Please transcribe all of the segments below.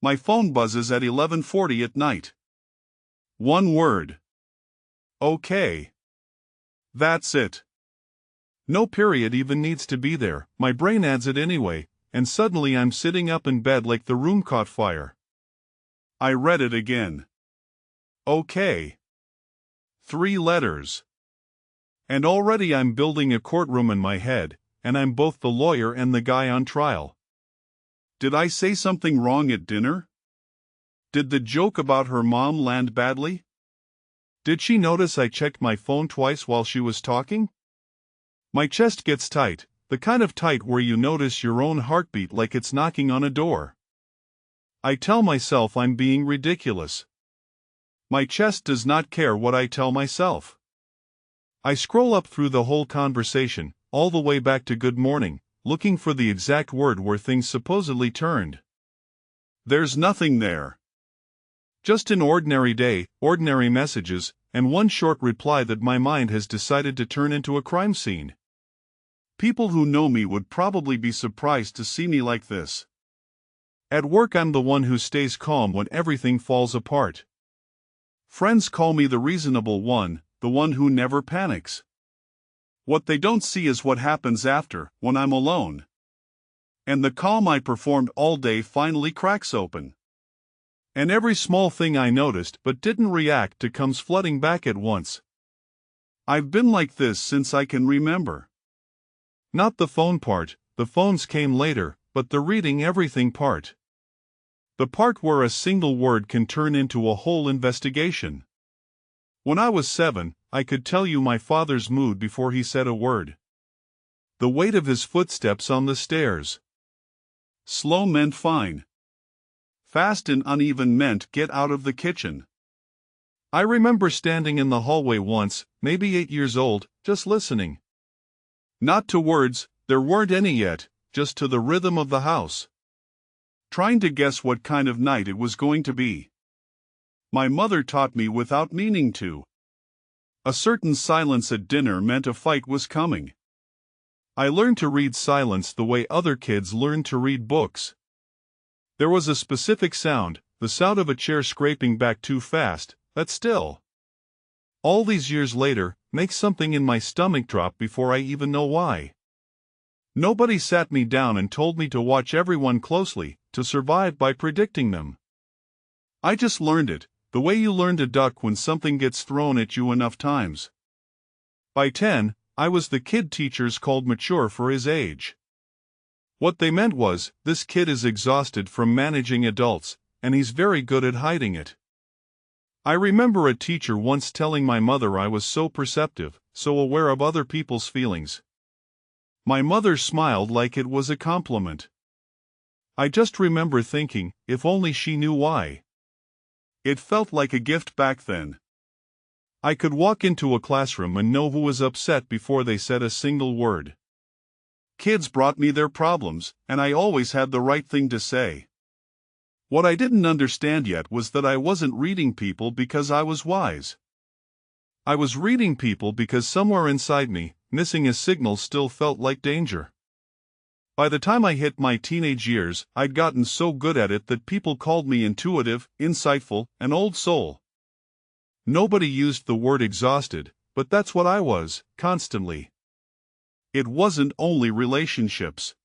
My phone buzzes at 11:40 at night. One word. Okay. That's it. No period even needs to be there, my brain adds it anyway, and suddenly I'm sitting up in bed like the room caught fire. I read it again. Okay. 3 letters. And already I'm building a courtroom in my head, and I'm both the lawyer and the guy on trial. Did I say something wrong at dinner? Did the joke about her mom land badly? Did she notice I checked my phone twice while she was talking? My chest gets tight, the kind of tight where you notice your own heartbeat like it's knocking on a door. I tell myself I'm being ridiculous. My chest does not care what I tell myself. I scroll up through the whole conversation, all the way back to good morning, looking for the exact word where things supposedly turned. There's nothing there. Just an ordinary day, ordinary messages, and one short reply that my mind has decided to turn into a crime scene. People who know me would probably be surprised to see me like this. At work I'm the one who stays calm when everything falls apart. Friends call me the reasonable one, the one who never panics. What they don't see is what happens after, when I'm alone. And the calm I performed all day finally cracks open. And every small thing I noticed but didn't react to comes flooding back at once. I've been like this since I can remember. Not the phone part, the phones came later, but the reading everything part. The part where a single word can turn into a whole investigation. When I was 7, I could tell you my father's mood before he said a word. The weight of his footsteps on the stairs. Slow meant fine. Fast and uneven meant get out of the kitchen. I remember standing in the hallway once, maybe 8 years old, just listening. Not to words, there weren't any yet, just to the rhythm of the house. Trying to guess what kind of night it was going to be. My mother taught me without meaning to. A certain silence at dinner meant a fight was coming. I learned to read silence the way other kids learn to read books. There was a specific sound, the sound of a chair scraping back too fast, that still, all these years later, makes something in my stomach drop before I even know why. Nobody sat me down and told me to watch everyone closely, to survive by predicting them. I just learned it, the way you learn to duck when something gets thrown at you enough times. By 10, I was the kid teachers called mature for his age. What they meant was, this kid is exhausted from managing adults, and he's very good at hiding it. I remember a teacher once telling my mother I was so perceptive, so aware of other people's feelings. My mother smiled like it was a compliment. I just remember thinking, if only she knew why. It felt like a gift back then. I could walk into a classroom and know who was upset before they said a single word. Kids brought me their problems, and I always had the right thing to say. What I didn't understand yet was that I wasn't reading people because I was wise. I was reading people because somewhere inside me, missing a signal still felt like danger. By the time I hit my teenage years, I'd gotten so good at it that people called me intuitive, insightful, and old soul. Nobody used the word exhausted, but that's what I was, constantly. It wasn't only relationships.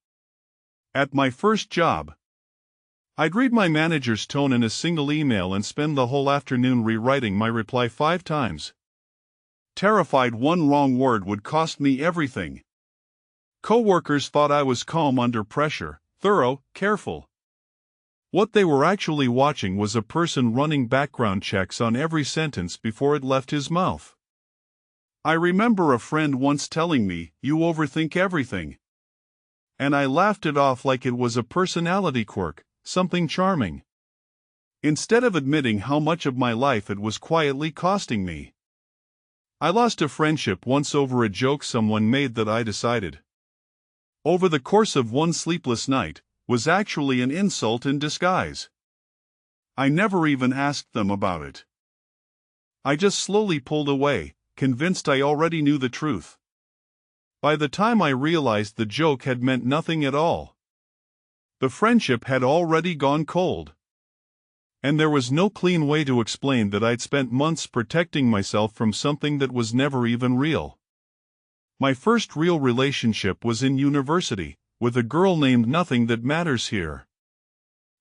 At my first job, I'd read my manager's tone in a single email and spend the whole afternoon rewriting my reply 5 times. Terrified one wrong word would cost me everything. Coworkers thought I was calm under pressure, thorough, careful. What they were actually watching was a person running background checks on every sentence before it left his mouth. I remember a friend once telling me, "You overthink everything." And I laughed it off like it was a personality quirk, something charming. Instead of admitting how much of my life it was quietly costing me. I lost a friendship once over a joke someone made that I decided, over the course of one sleepless night, was actually an insult in disguise. I never even asked them about it. I just slowly pulled away, convinced I already knew the truth. By the time I realized the joke had meant nothing at all, the friendship had already gone cold. And there was no clean way to explain that I'd spent months protecting myself from something that was never even real. My first real relationship was in university, with a girl named Nothing That Matters Here.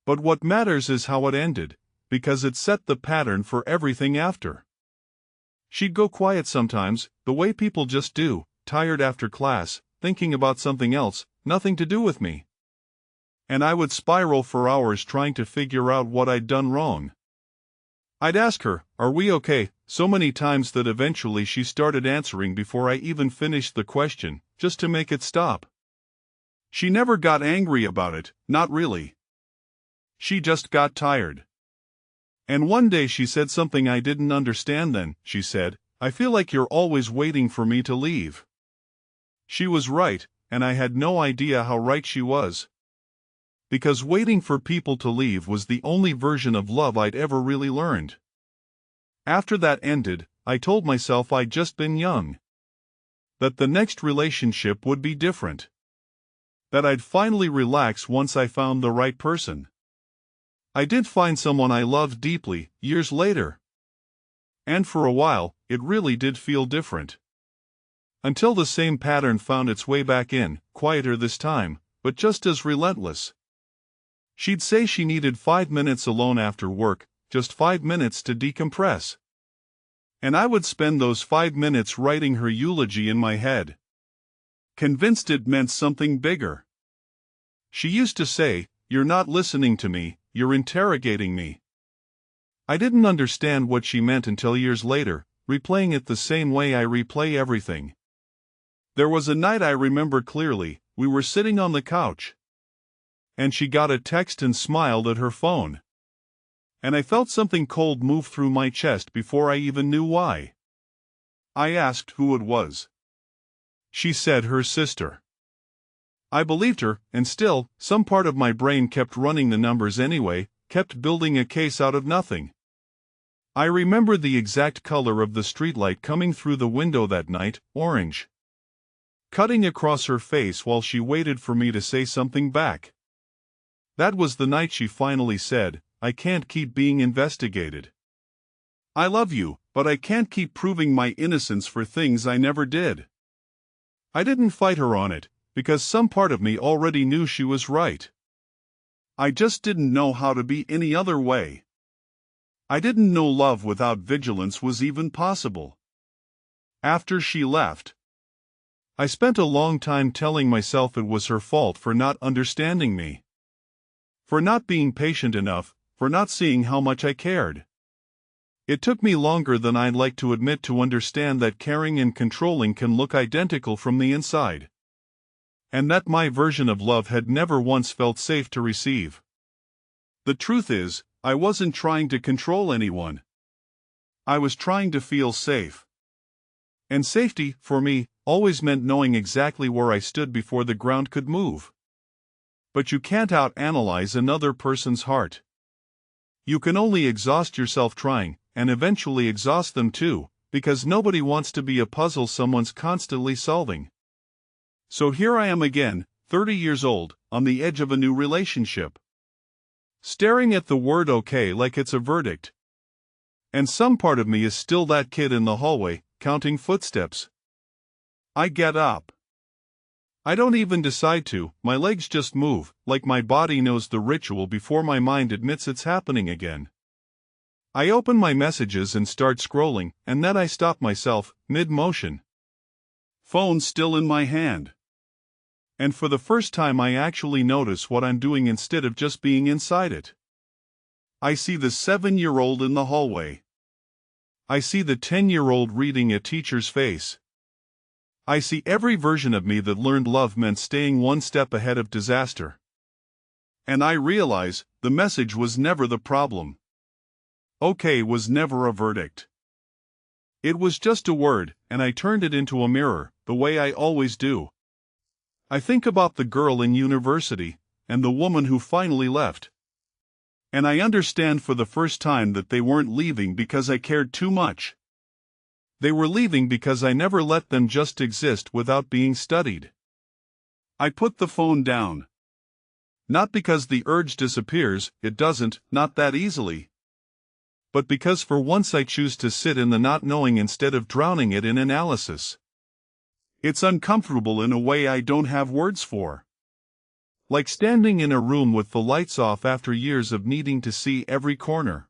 But what matters is how it ended, because it set the pattern for everything after. She'd go quiet sometimes, the way people just do, tired after class, thinking about something else, nothing to do with me. And I would spiral for hours trying to figure out what I'd done wrong. I'd ask her, "Are we okay?" so many times that eventually she started answering before I even finished the question, just to make it stop. She never got angry about it, not really. She just got tired. And one day she said something I didn't understand then. She said, "I feel like you're always waiting for me to leave." She was right, and I had no idea how right she was. Because waiting for people to leave was the only version of love I'd ever really learned. After that ended, I told myself I'd just been young. That the next relationship would be different. That I'd finally relax once I found the right person. I did find someone I loved deeply, years later. And for a while, it really did feel different. Until the same pattern found its way back in, quieter this time, but just as relentless. She'd say she needed 5 minutes alone after work, just 5 minutes to decompress. And I would spend those 5 minutes writing her eulogy in my head, convinced it meant something bigger. She used to say, "You're not listening to me, you're interrogating me." I didn't understand what she meant until years later, replaying it the same way I replay everything. There was a night I remember clearly. We were sitting on the couch. And she got a text and smiled at her phone. And I felt something cold move through my chest before I even knew why. I asked who it was. She said her sister. I believed her, and still, some part of my brain kept running the numbers anyway, kept building a case out of nothing. I remember the exact color of the streetlight coming through the window that night, orange. Cutting across her face while she waited for me to say something back. That was the night she finally said, "I can't keep being investigated. I love you, but I can't keep proving my innocence for things I never did." I didn't fight her on it, because some part of me already knew she was right. I just didn't know how to be any other way. I didn't know love without vigilance was even possible. After she left, I spent a long time telling myself it was her fault for not understanding me. For not being patient enough, for not seeing how much I cared. It took me longer than I'd like to admit to understand that caring and controlling can look identical from the inside. And that my version of love had never once felt safe to receive. The truth is, I wasn't trying to control anyone. I was trying to feel safe. And safety, for me, always meant knowing exactly where I stood before the ground could move. But you can't out-analyze another person's heart. You can only exhaust yourself trying, and eventually exhaust them too, because nobody wants to be a puzzle someone's constantly solving. So here I am again, 30 years old, on the edge of a new relationship. Staring at the word okay like it's a verdict. And some part of me is still that kid in the hallway, counting footsteps. I get up. I don't even decide to, my legs just move, like my body knows the ritual before my mind admits it's happening again. I open my messages and start scrolling, and then I stop myself, mid-motion. Phone still in my hand. And for the first time I actually notice what I'm doing instead of just being inside it. I see the 7-year-old in the hallway. I see the 10-year-old reading a teacher's face. I see every version of me that learned love meant staying one step ahead of disaster. And I realize, the message was never the problem. Okay was never a verdict. It was just a word, and I turned it into a mirror, the way I always do. I think about the girl in university, and the woman who finally left. And I understand for the first time that they weren't leaving because I cared too much. They were leaving because I never let them just exist without being studied. I put the phone down. Not because the urge disappears, it doesn't, not that easily. but because for once I choose to sit in the not knowing instead of drowning it in analysis. It's uncomfortable in a way I don't have words for. Like standing in a room with the lights off after years of needing to see every corner.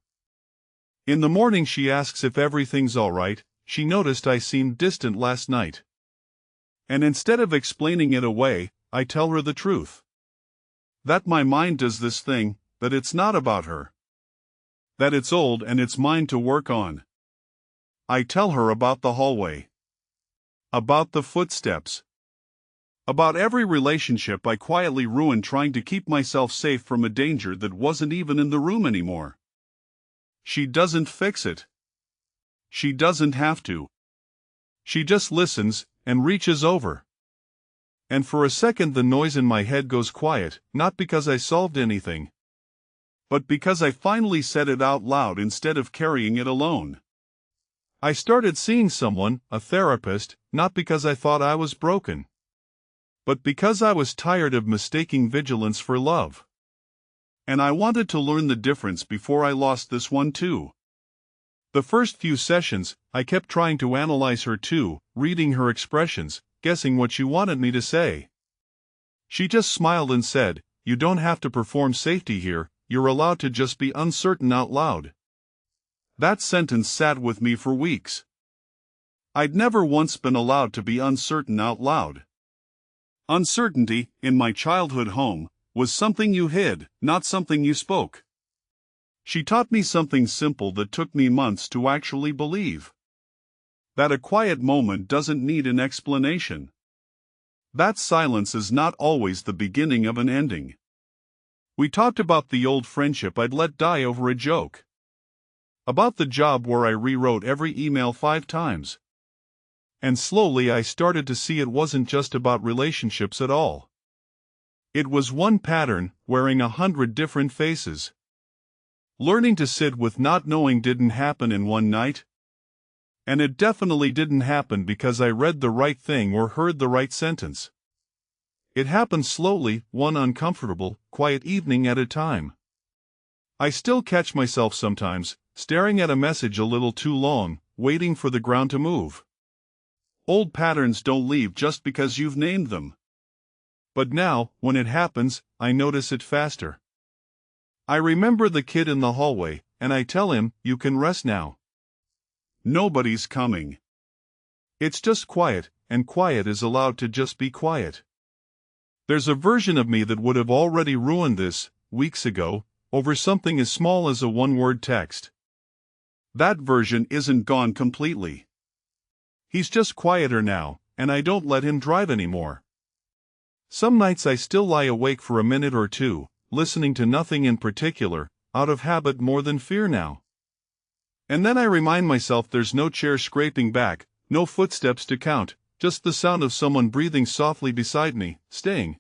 In the morning she asks if everything's alright. She noticed I seemed distant last night. And instead of explaining it away, I tell her the truth. That my mind does this thing, that it's not about her. That it's old and it's mine to work on. I tell her about the hallway. About the footsteps. About every relationship I quietly ruined trying to keep myself safe from a danger that wasn't even in the room anymore. She doesn't fix it. She doesn't have to. She just listens and reaches over. And for a second the noise in my head goes quiet, not because I solved anything, but because I finally said it out loud instead of carrying it alone. I started seeing someone, a therapist, not because I thought I was broken, but because I was tired of mistaking vigilance for love. And I wanted to learn the difference before I lost this one too. The first few sessions, I kept trying to analyze her too, reading her expressions, guessing what she wanted me to say. She just smiled and said, "You don't have to perform safety here, you're allowed to just be uncertain out loud." That sentence sat with me for weeks. I'd never once been allowed to be uncertain out loud. Uncertainty, in my childhood home, was something you hid, not something you spoke. She taught me something simple that took me months to actually believe. That a quiet moment doesn't need an explanation. That silence is not always the beginning of an ending. We talked about the old friendship I'd let die over a joke. About the job where I rewrote every email 5 times. And slowly I started to see it wasn't just about relationships at all. It was one pattern, wearing 100 different faces. Learning to sit with not knowing didn't happen in one night. And it definitely didn't happen because I read the right thing or heard the right sentence. It happened slowly, one uncomfortable, quiet evening at a time. I still catch myself sometimes, staring at a message a little too long, waiting for the ground to move. Old patterns don't leave just because you've named them. But now, when it happens, I notice it faster. I remember the kid in the hallway, and I tell him, "You can rest now. Nobody's coming." It's just quiet, and quiet is allowed to just be quiet. There's a version of me that would have already ruined this, weeks ago, over something as small as a one-word text. That version isn't gone completely. He's just quieter now, and I don't let him drive anymore. Some nights I still lie awake for a minute or two, listening to nothing in particular, out of habit more than fear now. And then I remind myself there's no chair scraping back, no footsteps to count, just the sound of someone breathing softly beside me, staying.